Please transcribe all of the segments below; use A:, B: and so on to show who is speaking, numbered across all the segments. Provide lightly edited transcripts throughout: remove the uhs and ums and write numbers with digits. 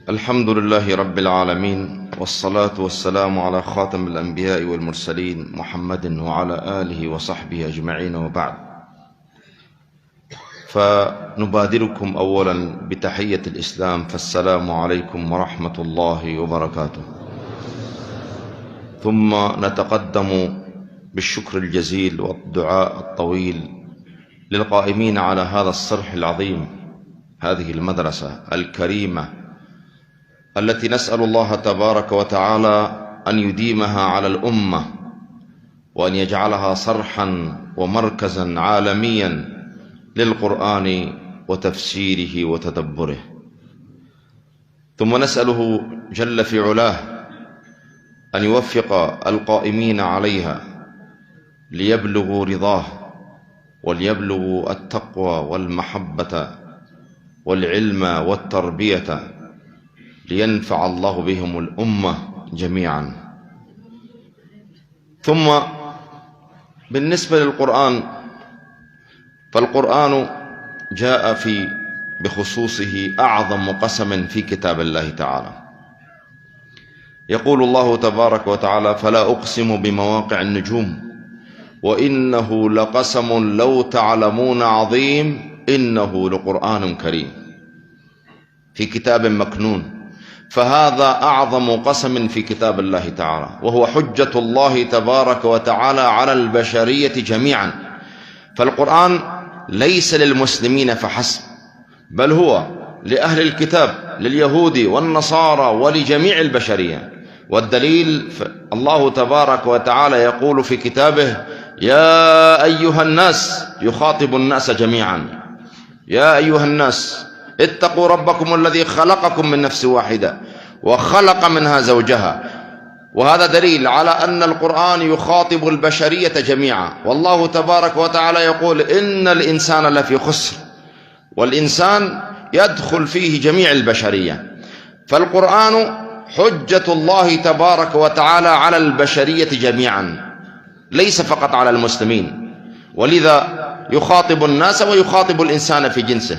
A: الحمد لله رب العالمين، والصلاة والسلام على خاتم الأنبياء والمرسلين محمد وعلى آله وصحبه أجمعين، وبعد. فنبادركم أولا بتحية الإسلام، فالسلام عليكم ورحمة الله وبركاته. ثم نتقدم بالشكر الجزيل والدعاء الطويل للقائمين على هذا الصرح العظيم، هذه المدرسة الكريمة التي نسأل الله تبارك وتعالى أن يديمها على الأمة، وأن يجعلها صرحا ومركزا عالميا للقرآن وتفسيره وتدبره. ثم نسأله جل في علاه أن يوفق القائمين عليها ليبلغوا رضاه، وليبلغوا التقوى والمحبة والعلم والتربية، لينفع الله بهم الأمة جميعا. ثم بالنسبة للقرآن، فالقرآن جاء بخصوصه أعظم قسم في كتاب الله تعالى. يقول الله تبارك وتعالى: فلا أقسم بمواقع النجوم وإنه لقسم لو تعلمون عظيم إنه لقرآن كريم في كتاب مكنون. فهذا أعظم قسم في كتاب الله تعالى، وهو حجة الله تبارك وتعالى على البشرية جميعا. فالقرآن ليس للمسلمين فحسب، بل هو لأهل الكتاب، لليهود والنصارى ولجميع البشرية. والدليل الله تبارك وتعالى يقول في كتابه: يا أيها الناس، يخاطب الناس جميعا: يا أيها الناس اتقوا ربكم الذي خلقكم من نفس واحدة وخلق منها زوجها. وهذا دليل على أن القرآن يخاطب البشرية جميعا. والله تبارك وتعالى يقول: إن الإنسان لفي خسر، والإنسان يدخل فيه جميع البشرية. فالقرآن حجة الله تبارك وتعالى على البشرية جميعا، ليس فقط على المسلمين. ولذا يخاطب الناس ويخاطب الإنسان في جنسه.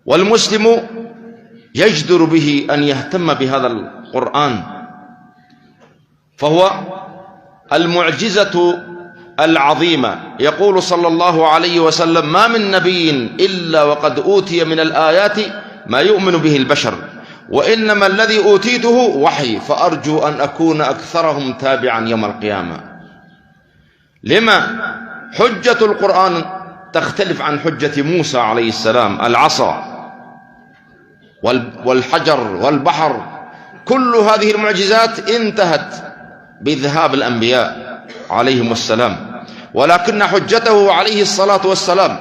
A: والمسلم يجدر به أن يهتم بهذا القرآن، فهو المعجزة العظيمة. يقول صلى الله عليه وسلم: ما من نبي إلا وقد أوتي من الآيات ما يؤمن به البشر، وإنما الذي أوتيته وحي، فأرجو أن أكون أكثرهم تابعا يوم القيامة. لما حجة القرآن تختلف عن حجة موسى عليه السلام؟ العصا والحجر والبحر، كل هذه المعجزات انتهت بذهاب الأنبياء عليهم السلام، ولكن حجته عليه الصلاة والسلام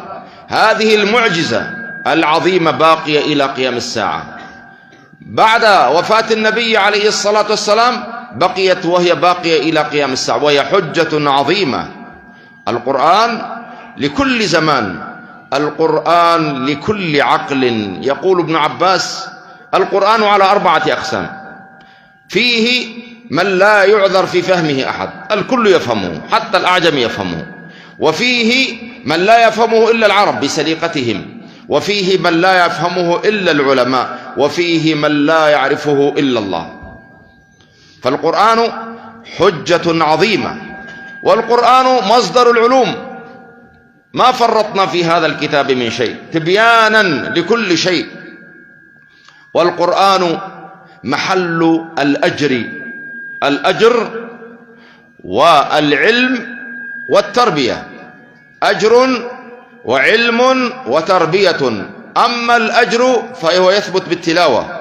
A: هذه المعجزة العظيمة باقية إلى قيام الساعة. بعد وفاة النبي عليه الصلاة والسلام بقيت وهي باقية إلى قيام الساعة، وهي حجة عظيمة. القرآن لكل زمان، القرآن لكل عقل. يقول ابن عباس: القرآن على 4 أقسام، فيه من لا يعذر في فهمه أحد، الكل يفهمه حتى الأعجم يفهمه، وفيه من لا يفهمه إلا العرب بسليقتهم، وفيه من لا يفهمه إلا العلماء، وفيه من لا يعرفه إلا الله. فالقرآن حجة عظيمة، والقرآن مصدر العلوم، ما فرطنا في هذا الكتاب من شيء، تبيانا لكل شيء. والقرآن محل الأجر والعلم والتربية، أجر وعلم وتربية. أما الأجر فهو يثبت بالتلاوة،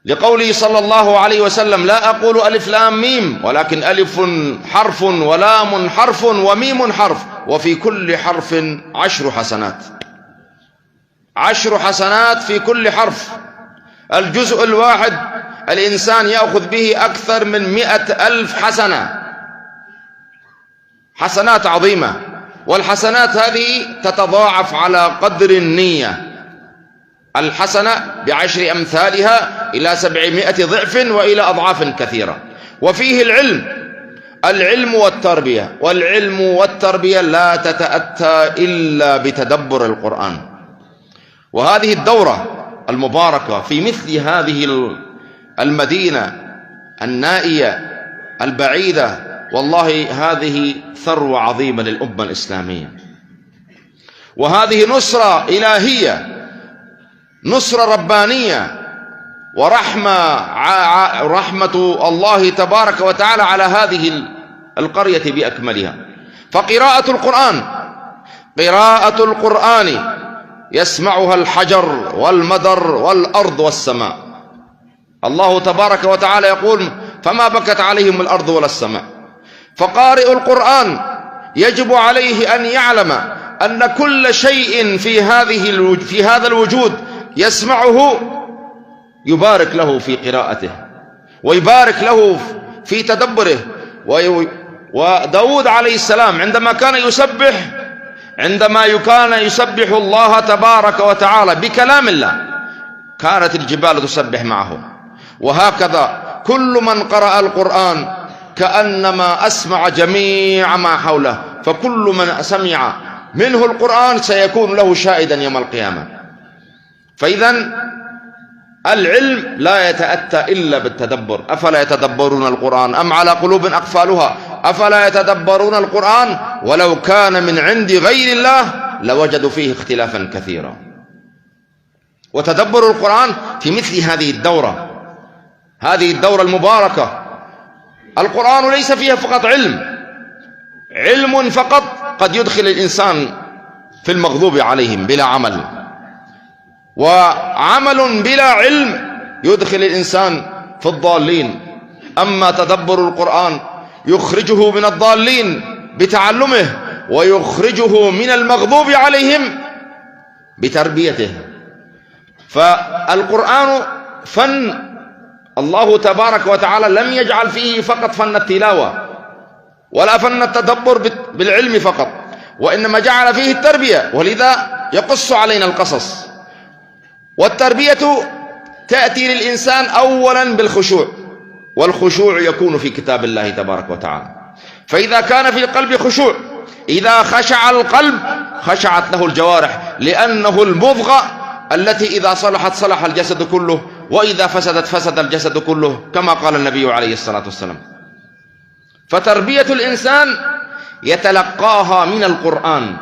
A: لقوله صلى الله عليه وسلم: لا أقول ألف لام ميم، ولكن ألف حرف ولام حرف وميم حرف، وفي كل حرف 10 حسنات. 10 حسنات في كل حرف. الجزء الواحد الإنسان يأخذ به أكثر من 100,000 حسنة، حسنات عظيمة. والحسنات هذه تتضاعف على قدر النية، الحسنة ب10 أمثالها إلى 700 ضعف وإلى أضعاف كثيرة. وفيه العلم والتربية، والعلم والتربية لا تتأتى إلا بتدبر القرآن. وهذه الدورة المباركة في مثل هذه المدينة النائية البعيدة، والله هذه ثروة عظيمة للأمة الإسلامية، وهذه نصرة إلهية، نصرة ربانية، رحمة الله تبارك وتعالى على هذه القرية بأكملها. فقراءة القرآن يسمعها الحجر والمدر والأرض والسماء. الله تبارك وتعالى يقول: فما بكت عليهم الأرض ولا السماء. فقارئ القرآن يجب عليه أن يعلم أن كل شيء في هذا الوجود يسمعه يبارك له في قراءته، ويبارك له في تدبره. وداود عليه السلام عندما كان يسبح الله تبارك وتعالى بكلام الله كانت الجبال تسبح معه. وهكذا كل من قرأ القرآن كأنما أسمع جميع ما حوله، فكل من سمع منه القرآن سيكون له شاهدا يوم القيامة. فإذن العلم لا يتأتى إلا بالتدبر. أفلا يتدبرون القرآن أم على قلوب أقفالها أفلا يتدبرون القرآن ولو كان من عند غير الله لوجدوا فيه اختلافا كثيرا. وتدبر القرآن في مثل هذه الدورة المباركة. القرآن ليس فيها فقط علم فقط قد يدخل الإنسان في المغضوب عليهم بلا عمل، وعمل بلا علم يدخل الإنسان في الضالين. أما تدبر القرآن يخرجه من الضالين بتعلمه، ويخرجه من المغضوب عليهم بتربيته. فالقرآن فن، الله تبارك وتعالى لم يجعل فيه فقط فن التلاوة ولا فن التدبر بالعلم فقط، وإنما جعل فيه التربية، ولذا يقص علينا القصص. والتربية تأتي للإنسان أولا بالخشوع، والخشوع يكون في كتاب الله تبارك وتعالى. فإذا كان في القلب خشوع، إذا خشع القلب خشعت له الجوارح، لأنه المضغة التي إذا صلحت صلح الجسد كله، وإذا فسدت فسد الجسد كله، كما قال النبي عليه الصلاة والسلام. فتربية الإنسان يتلقاها من القرآن،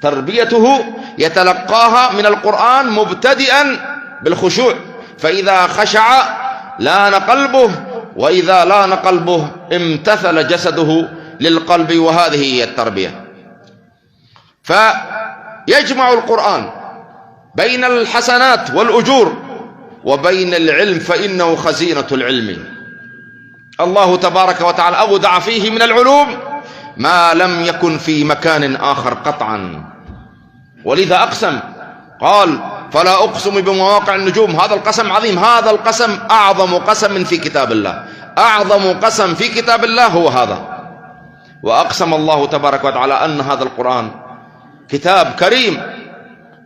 A: تربيته يتلقاها من القرآن مبتدئا بالخشوع. فإذا خشع لان قلبه، وإذا لان قلبه امتثل جسده للقلب، وهذه هي التربية. فيجمع القرآن بين الحسنات والأجور وبين العلم، فإنه خزينة العلم. الله تبارك وتعالى أودع فيه من العلوم ما لم يكن في مكان آخر قطعا، ولذا أقسم قال: فلا أقسم بمواقع النجوم. هذا القسم عظيم، هذا القسم أعظم قسم في كتاب الله، أعظم قسم في كتاب الله هو هذا. وأقسم الله تبارك وتعالى أن هذا القرآن كتاب كريم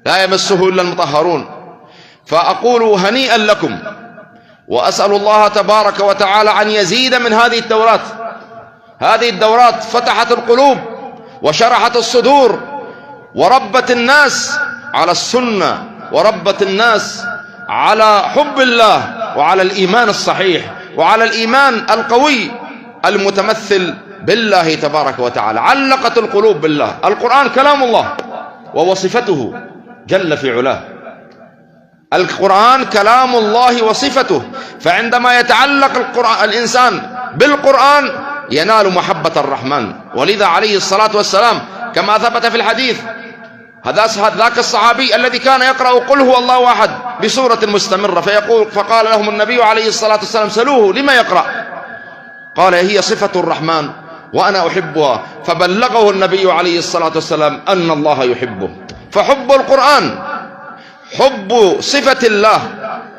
A: لا يمسه إلا المطهرون. فأقول هنيئا لكم، وأسأل الله تبارك وتعالى أن يزيد من هذه الدورات. هذه الدورات فتحت القلوب وشرحت الصدور، وربت الناس على السنة، وربت الناس على حب الله، وعلى الإيمان الصحيح، وعلى الإيمان القوي المتمثل بالله تبارك وتعالى. علقت القلوب بالله. القرآن كلام الله ووصفته جل في علاه. القرآن كلام الله وصفته، فعندما يتعلق الإنسان بالقرآن ينال محبة الرحمن. ولذا عليه الصلاة والسلام كما ثبت في الحديث، ذاك الصحابي الذي كان يقرأ قل هو الله أحد بصورة مستمرة، فقال لهم النبي عليه الصلاة والسلام: سلوه لما يقرأ؟ قال: هي صفة الرحمن وأنا أحبها. فبلغه النبي عليه الصلاة والسلام أن الله يحبه. فحب القرآن، حب صفة الله،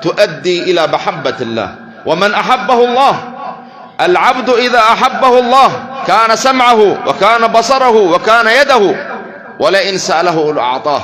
A: تؤدي إلى محبة الله. ومن أحبه الله، العبد إذا أحبه الله كان سمعه وكان بصره وكان يده، ولئن سأله لأعطاه.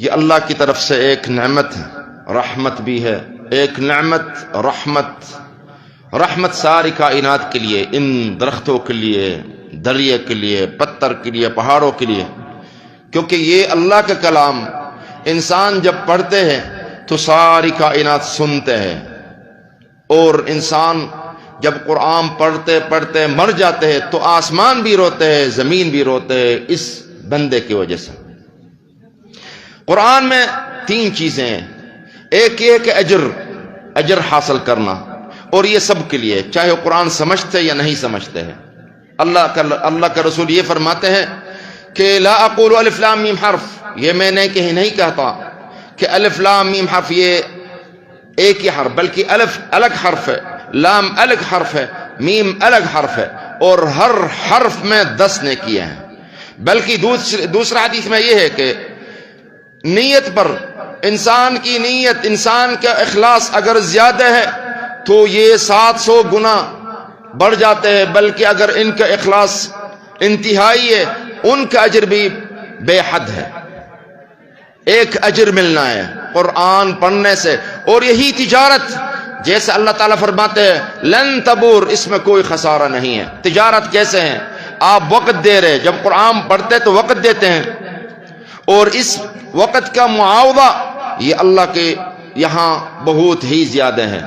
A: یہ اللہ کی طرف سے ایک نعمت ہے، رحمت بھی ہے، ایک نعمت رحمت ساری کائنات کے لیے، ان درختوں کے لیے، دریا کے لیے، پتھر کے لیے، پہاڑوں کے لیے، کیونکہ یہ اللہ کا کلام انسان جب پڑھتے ہیں تو ساری کائنات سنتے ہیں، اور انسان جب قرآن پڑھتے پڑھتے مر جاتے ہیں تو آسمان بھی روتے ہیں، زمین بھی روتے ہیں اس بندے کی وجہ سے۔ قرآن میں 3 چیزیں ہیں، ایک یہ کہ اجر حاصل کرنا، اور یہ سب کے لیے، چاہے وہ قرآن سمجھتے یا نہیں سمجھتے ہیں۔ اللہ کا رسول یہ فرماتے ہیں کہ لا اقول الف لام میم حرف، یہ میں نے نہیں کہتا کہ الف لام میم حرف یہ ایک ہی حرف، بلکہ الف الگ حرف ہے، لام الگ حرف ہے، میم الگ حرف ہے، اور ہر حرف میں 10 نیکیاں ہیں۔ بلکہ دوسرا حدیث میں یہ ہے کہ نیت پر، انسان کی نیت، انسان کا اخلاص اگر زیادہ ہے تو یہ 700 گنا بڑھ جاتے ہیں، بلکہ اگر ان کا اخلاص انتہائی ہے ان کا اجر بھی بے حد ہے۔ ایک اجر ملنا ہے قرآن پڑھنے سے، اور یہی تجارت، جیسے اللہ تعالیٰ فرماتے ہیں لن تبور، اس میں کوئی خسارہ نہیں ہے۔ تجارت کیسے ہیں؟ آپ وقت دے رہے، جب قرآن پڑھتے تو وقت دیتے ہیں، اور اس وقت کا معاوضہ یہ اللہ کے یہاں بہت ہی زیادہ ہے،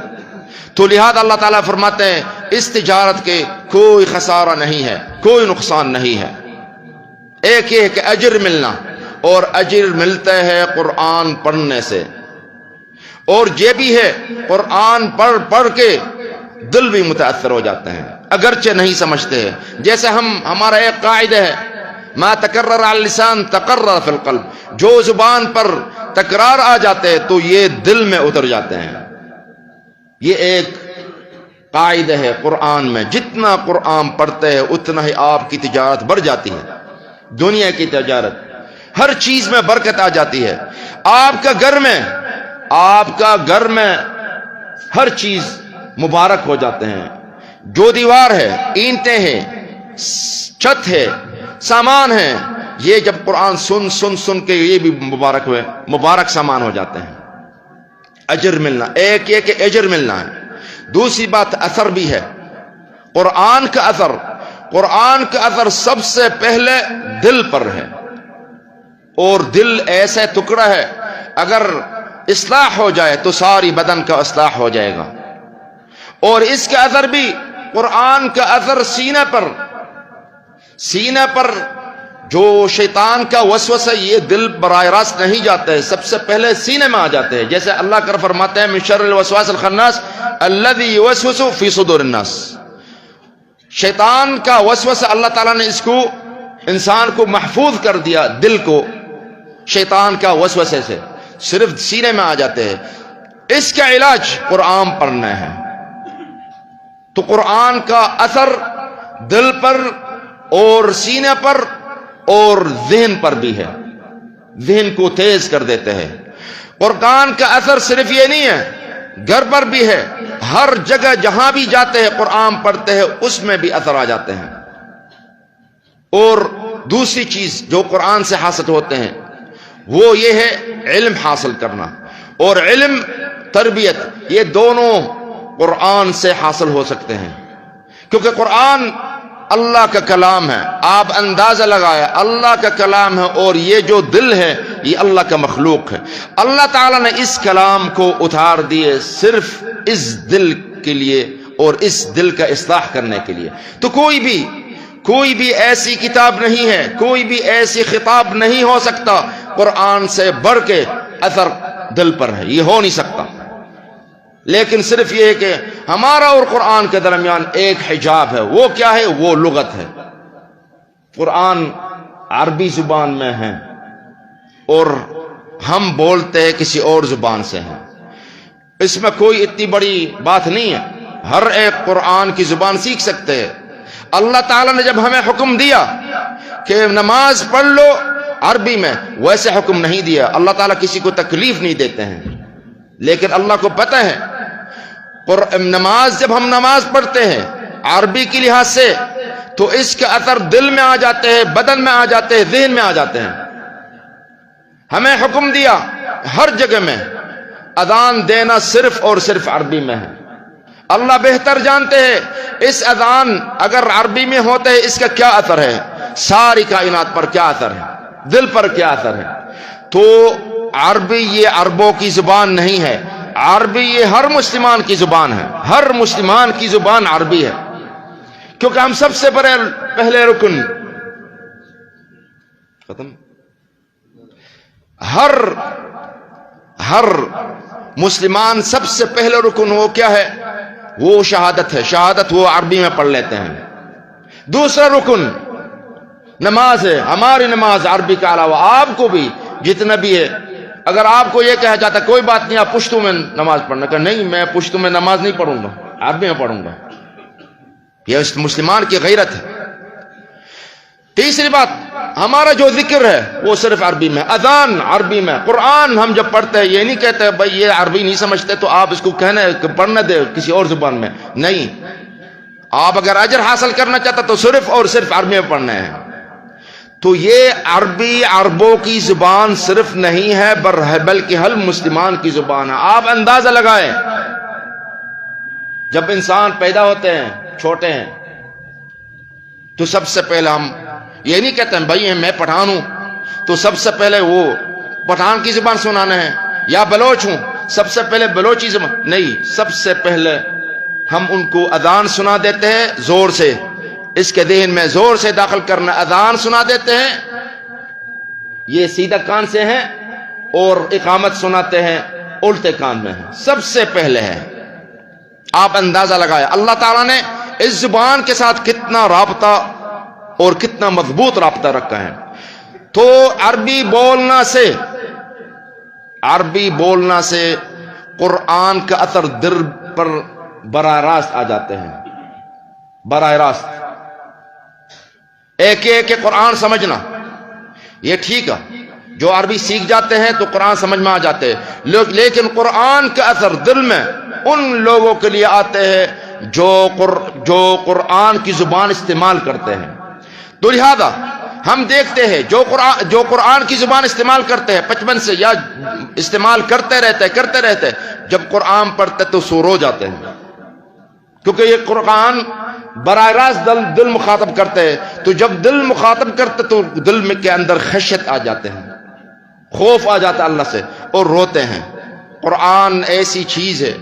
A: تو لہذا اللہ تعالیٰ فرماتے ہیں اس تجارت کے کوئی خسارہ نہیں ہے، کوئی نقصان نہیں ہے۔ ایک یہ ہے کہ اجر ملنا، اور اجر ملتا ہے قرآن پڑھنے سے، اور یہ بھی ہے قرآن پڑھ کے دل بھی متاثر ہو جاتے ہیں اگرچہ نہیں سمجھتے ہیں۔ جیسے ہمارا ایک قاعدہ ہے ما تکرر علی اللسان تقرر فی القلب، جو زبان پر تکرار آ جاتے ہیں تو یہ دل میں اتر جاتے ہیں۔ یہ ایک قاعدہ ہے قرآن میں، جتنا قرآن پڑھتے ہیں اتنا ہی آپ کی تجارت بڑھ جاتی ہے، دنیا کی تجارت، ہر چیز میں برکت آ جاتی ہے۔ آپ کا گھر میں ہر چیز مبارک ہو جاتے ہیں، جو دیوار ہے، اینٹیں ہیں، چھت ہے، سامان ہے، یہ جب قرآن سن کے یہ بھی مبارک سامان ہو جاتے ہیں۔ اجر ملنا، ایک یہ کہ اجر ملنا ہے، دوسری بات اثر بھی ہے۔ قرآن کا اثر سب سے پہلے دل پر ہے، اور دل ایسا ٹکڑا ہے اگر اصلاح ہو جائے تو ساری بدن کا اصلاح ہو جائے گا، اور اس کا اثر بھی، قرآن کا اثر سینے پر جو شیطان کا وسوسہ یہ دل براہ راست نہیں جاتا ہے، سب سے پہلے سینے میں آ جاتے ہیں، جیسے اللہ کا فرماتے ہیں من شر الوسواس الخناس الذی یوسوس فی صدور الناس۔ شیطان کا وسوسہ اللہ تعالیٰ نے اس کو انسان کو محفوظ کر دیا، دل کو شیطان کا وسوسے سے، صرف سینے میں آ جاتے ہیں۔ اس کا علاج قرآن پڑھنا ہے، تو قرآن کا اثر دل پر اور سینے پر اور ذہن پر بھی ہے، ذہن کو تیز کر دیتے ہیں۔ قرآن کا اثر صرف یہ نہیں ہے، گھر پر بھی ہے، ہر جگہ جہاں بھی جاتے ہیں قرآن پڑھتے ہیں اس میں بھی اثر آ جاتے ہیں۔ اور دوسری چیز جو قرآن سے حاصل ہوتے ہیں وہ یہ ہے علم حاصل کرنا، اور علم تربیت، یہ دونوں قرآن سے حاصل ہو سکتے ہیں، کیونکہ قرآن اللہ کا کلام ہے، آپ اندازہ لگایا اللہ کا کلام ہے، اور یہ جو دل ہے یہ اللہ کا مخلوق ہے۔ اللہ تعالیٰ نے اس کلام کو اتار دیے صرف اس دل کے لیے اور اس دل کا اصلاح کرنے کے لیے۔ تو کوئی بھی ایسی کتاب نہیں ہے، کوئی بھی ایسی خطاب نہیں ہو سکتا قرآن سے بڑھ کے اثر دل پر ہے، یہ ہو نہیں سکتا۔ لیکن صرف یہ ہے کہ ہمارا اور قرآن کے درمیان ایک حجاب ہے، وہ کیا ہے؟ وہ لغت ہے۔ قرآن عربی زبان میں ہے اور ہم بولتے ہیں کسی اور زبان سے ہیں، اس میں کوئی اتنی بڑی بات نہیں ہے، ہر ایک قرآن کی زبان سیکھ سکتے ہیں۔ اللہ تعالیٰ نے جب ہمیں حکم دیا کہ نماز پڑھ لو عربی میں، ویسے حکم نہیں دیا، اللہ تعالیٰ کسی کو تکلیف نہیں دیتے ہیں، لیکن اللہ کو پتہ ہے نماز، جب ہم نماز پڑھتے ہیں عربی کی لحاظ سے تو اس کا اثر دل میں آ جاتے ہیں، بدن میں آ جاتے ہیں، ذہن میں آ جاتے ہیں۔ ہمیں حکم دیا ہر جگہ میں اذان دینا صرف اور صرف عربی میں ہے۔ اللہ بہتر جانتے ہیں اس اذان اگر عربی میں ہوتے ہے اس کا کیا اثر ہے، ساری کائنات پر کیا اثر ہے، دل پر کیا اثر ہے۔ تو عربی یہ عربوں کی زبان نہیں ہے، عربی یہ ہر مسلمان کی زبان ہے، ہر مسلمان کی زبان عربی ہے، کیونکہ ہم سب سے پہلے رکن ختم، ہر مسلمان سب سے پہلے رکن وہ کیا ہے، وہ شہادت ہے، شہادت وہ عربی میں پڑھ لیتے ہیں۔ دوسرا رکن نماز ہے، ہماری نماز عربی کے علاوہ آپ کو بھی جتنا بھی ہے، اگر آپ کو یہ کہا جاتا کوئی بات نہیں آپ پشتو میں نماز پڑھنا، کہ نہیں میں پشتو میں نماز نہیں پڑھوں گا، عربی میں پڑھوں گا، یہ اس مسلمان کی غیرت ہے۔ تیسری بات، ہمارا جو ذکر ہے وہ صرف عربی میں، اذان عربی میں، قرآن ہم جب پڑھتے ہیں یہ نہیں کہتے بھائی یہ عربی نہیں سمجھتے تو آپ اس کو کہنا پڑھنا دے کسی اور زبان میں، نہیں، آپ اگر اجر حاصل کرنا چاہتے تو صرف اور صرف عربی میں پڑھنا ہے۔ تو یہ عربی عربوں کی زبان صرف نہیں ہے بلکہ ہر مسلمان کی زبان ہے۔ آپ اندازہ لگائیں، جب انسان پیدا ہوتے ہیں چھوٹے ہیں تو سب سے پہلے ہم یہ نہیں کہتے ہیں بھائی میں پٹھان ہوں تو سب سے پہلے وہ پٹھان کی زبان سنانا ہے، یا بلوچ ہوں سب سے پہلے بلوچی زبان، نہیں، سب سے پہلے ہم ان کو اذان سنا دیتے ہیں زور سے، اس کے ذہن میں زور سے داخل کرنا، اذان سنا دیتے ہیں یہ سیدھا کان سے ہے، اور اقامت سناتے ہیں الٹے کان میں ہے، سب سے پہلے ہے۔ آپ اندازہ لگائیں اللہ تعالیٰ نے اس زبان کے ساتھ کتنا رابطہ اور کتنا مضبوط رابطہ رکھا ہے۔ تو عربی بولنا سے قرآن کا اثر دل پر براہ راست آ جاتے ہیں، براہ راست۔ ایک قرآن سمجھنا یہ ٹھیک ہے، جو عربی سیکھ جاتے ہیں تو قرآن سمجھ میں آ جاتے ہیں، لیکن قرآن کا اثر دل میں ان لوگوں کے لیے آتے ہیں جو قرآن کی زبان استعمال کرتے ہیں۔ تو لہذا ہم دیکھتے ہیں جو قرآن کی زبان استعمال کرتے ہیں بچپن سے یا استعمال کرتے رہتے جب قرآن پڑھتے تو سو رو جاتے ہیں، کیونکہ یہ قرآن براہ راست دل مخاطب کرتے ہیں، تو جب دل مخاطب کرتے تو دل میں کے اندر خشیت آ جاتے ہیں، خوف آ جاتا ہے اللہ سے، اور روتے ہیں۔ قرآن ایسی چیز ہے،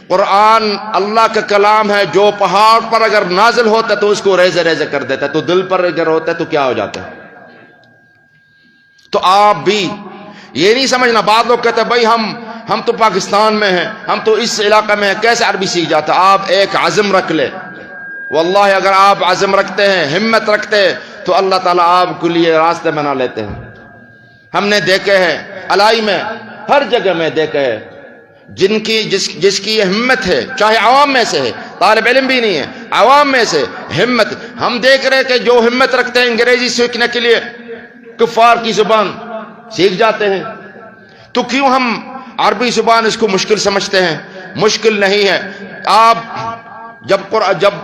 A: قرآن اللہ کا کلام ہے جو پہاڑ پر اگر نازل ہوتا ہے تو اس کو ریزے ریزے کر دیتا ہے، تو دل پر اگر ہوتا ہے تو کیا ہو جاتا ہے۔ تو آپ بھی یہ نہیں سمجھنا، بعض لوگ کہتے ہیں بھائی ہم تو پاکستان میں ہیں، ہم تو اس علاقے میں ہیں، کیسے عربی سیکھ جاتا ہے۔ آپ ایک عزم رکھ لے، واللہ اگر آپ عزم رکھتے ہیں، ہمت رکھتے ہیں تو اللہ تعالیٰ آپ کے لیے راستے بنا لیتے ہیں۔ ہم نے دیکھے ہیں الائی میں، ہر جگہ میں دیکھے ہیں، جس کی ہمت ہے، چاہے عوام میں سے ہے، طالب علم بھی نہیں ہے، عوام میں سے ہمت، ہم دیکھ رہے کہ جو ہمت رکھتے ہیں انگریزی سیکھنے کے لیے کفار کی زبان سیکھ جاتے ہیں۔ تو کیوں ہم عربی زبان اس کو مشکل سمجھتے ہیں؟ مشکل نہیں ہے۔ آپ جب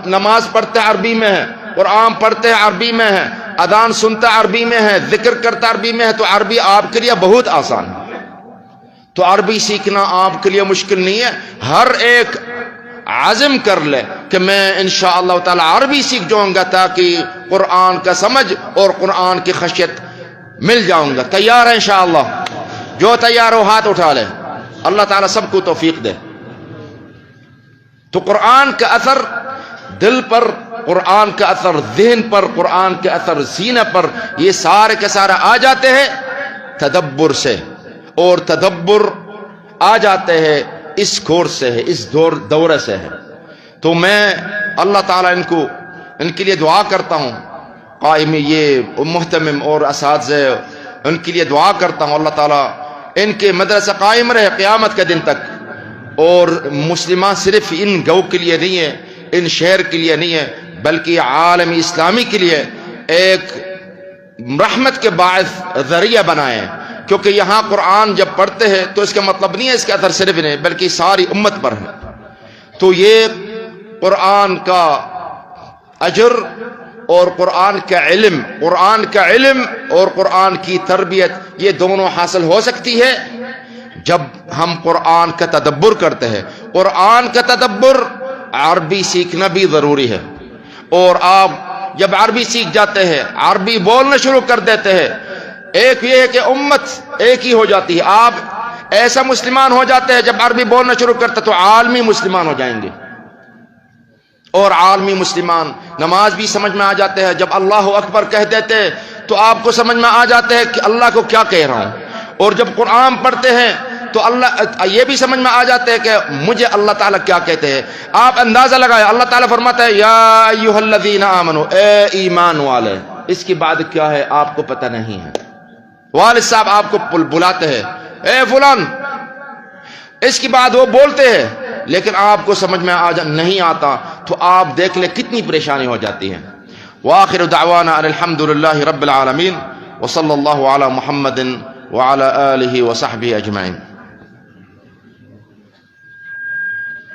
A: نماز پڑھتے عربی میں ہے، قرآن پڑھتے عربی میں ہے، اذان سنتا عربی میں ہے، ذکر کرتا عربی میں ہے، تو عربی آپ کے لیے بہت آسان ہے۔ تو عربی سیکھنا آپ کے لیے مشکل نہیں ہے، ہر ایک عزم کر لے کہ میں انشاءاللہ تعالی عربی سیکھ جاؤں گا تاکہ قرآن کا سمجھ اور قرآن کی خشیت مل جاؤں گا۔ تیار ہے انشاءاللہ؟ جو تیار ہو ہاتھ اٹھا لے، اللہ تعالی سب کو توفیق دے۔ تو قرآن کا اثر دل پر، قرآن کا اثر ذہن پر، قرآن کا اثر سینہ پر، یہ سارے کے سارے آ جاتے ہیں تدبر سے، اور تدبر آ جاتے ہیں اس کورس سے ہے، اس دورے سے ہے۔ تو میں اللہ تعالیٰ ان کے لیے دعا کرتا ہوں، قائم یہ محتمم اور اساتذہ ان کے لیے دعا کرتا ہوں، اللہ تعالیٰ ان کے مدرسہ قائم رہے قیامت کے دن تک، اور مسلمان صرف ان گاؤں کے لیے نہیں ہے، ان شہر کے لیے نہیں ہے، بلکہ عالم اسلامی کے لیے ایک رحمت کے باعث ذریعہ بنائے، کیونکہ یہاں قرآن جب پڑھتے ہیں تو اس کا مطلب نہیں ہے اس کا اثر صرف نہیں بلکہ ساری امت پر ہے۔ تو یہ قرآن کا اجر اور قرآن کا علم اور قرآن کی تربیت، یہ دونوں حاصل ہو سکتی ہے جب ہم قرآن کا تدبر کرتے ہیں۔ قرآن کا تدبر، عربی سیکھنا بھی ضروری ہے، اور آپ جب عربی سیکھ جاتے ہیں، عربی بولنا شروع کر دیتے ہیں، ایک یہ ہے کہ امت ایک ہی ہو جاتی ہے۔ آپ ایسا مسلمان ہو جاتے ہیں جب عربی بولنا شروع کرتے تو عالمی مسلمان ہو جائیں گے، اور عالمی مسلمان نماز بھی سمجھ میں آ جاتے ہیں۔ جب اللہ اکبر کہہ دیتے تو آپ کو سمجھ میں آ جاتے ہیں کہ اللہ کو کیا کہہ رہا ہوں، اور جب قرآن پڑھتے ہیں تو اللہ یہ بھی سمجھ میں آ جاتے ہیں کہ مجھے اللہ تعالیٰ کیا کہتے ہیں۔ آپ اندازہ لگائیں، اللہ تعالیٰ فرماتا ہے یا ایھا الذین آمنو، اے ایمان والے، اس کے بعد کیا ہے آپ کو پتہ نہیں ہے۔ والد صاحب آپ کو بلاتے ہیں، اے فلان، اس کے بعد وہ بولتے ہیں لیکن آپ کو سمجھ میں نہیں آتا، تو آپ دیکھ لیں کتنی پریشانی ہو جاتی ہے۔ وآخر دعوانا ان الحمد للہ رب العالمین، وصلی اللہ علی محمد وعلی آلہ وصحبہ اجمعین۔